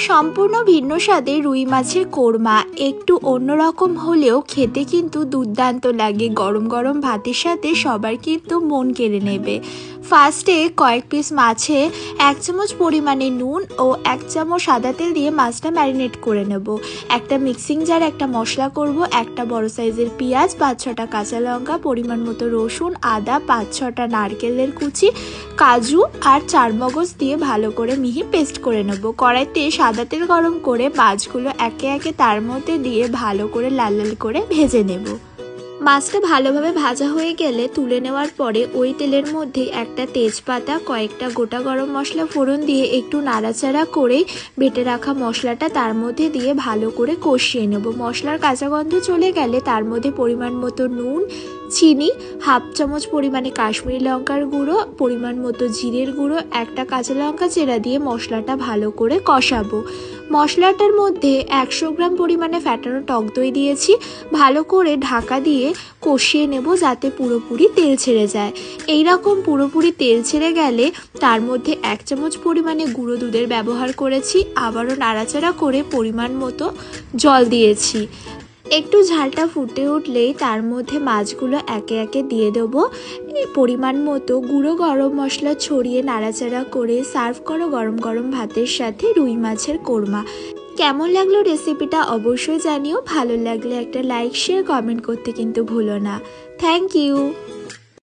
সম্পূর্ণ ভিন্ন স্বাদে রুই মাছের কোরমা একটু অন্যরকম হলেও খেতে কিন্তু দুর্দান্ত লাগে। গরম গরম ভাতের সাথে সবার কিন্তু মন কেড়ে নেবে। ফার্স্টে কয়েক পিস মাছে 1 চামচ পরিমাণে নুন ও 1 চামচ সাদা তেল দিয়ে মাছটা ম্যারিনেট করে নেব। একটা মিক্সিং জারে একটা মশলা করব। একটা বড় সাইজের পেঁয়াজ, 5-6টা কাঁচা লঙ্কা, পরিমাণ মতো রসুন, আদা, 5-6টা নারকেলের কুচি, কাজু আর 4 মগজ দিয়ে ভালো করে মিহি পেস্ট করে নেব। কড়াইতে সাদা তেল গরম করে মাছগুলো একে একে তার মধ্যে দিয়ে ভালো করে লাল লাল করে ভেজে নেব। মাছটা ভালোভাবে ভাজা হয়ে গেলে তুলে নেওয়ার পরে ওই তেলের মধ্যে একটা তেজপাতা, কয়েকটা গোটা গরম মশলা ফোড়ন দিয়ে একটু নাড়াচাড়া করে বেটে রাখা মশলাটা তার মধ্যে দিয়ে ভালো করে কষিয়ে নেব। মশলার কাঁচা গন্ধ চলে গেলে তার মধ্যে পরিমাণ মতো নুন, চিনি, 1/2 চামচ পরিমাণে কাশ্মীরি লঙ্কার গুঁড়ো, পরিমাণ মতো জিরের গুঁড়ো, একটা কাঁচা লঙ্কা চেরা দিয়ে মশলাটা ভালো করে কষাবো। মশলাটার মধ্যে 100 গ্রাম পরিমাণে ফ্যাটানো টক দই দিয়েছি। ভালো করে ঢাকা দিয়ে কষিয়ে নেব যাতে পুরোপুরি তেল ছেড়ে যায়। এই রকম পুরোপুরি তেল ছেড়ে গেলে তার মধ্যে 1 চামচ পরিমাণে গুঁড়ো দুধের ব্যবহার করেছি। আবারও নাড়াচাড়া করে পরিমাণ মতো জল দিয়েছি। একটু ঝালটা ফুটে উঠলেই তার মধ্যে মাছগুলো একে একে দিয়ে দেবো। পরিমাণ মতো গুঁড়ো গরম মশলা ছড়িয়ে নাড়াচাড়া করে সার্ভ করো গরম গরম ভাতের সাথে রুই মাছের কোরমা। কেমন লাগলো রেসিপিটা অবশ্যই জানিও। ভালো লাগলে একটা লাইক, শেয়ার, কমেন্ট করতে কিন্তু ভুলো না। Thank you.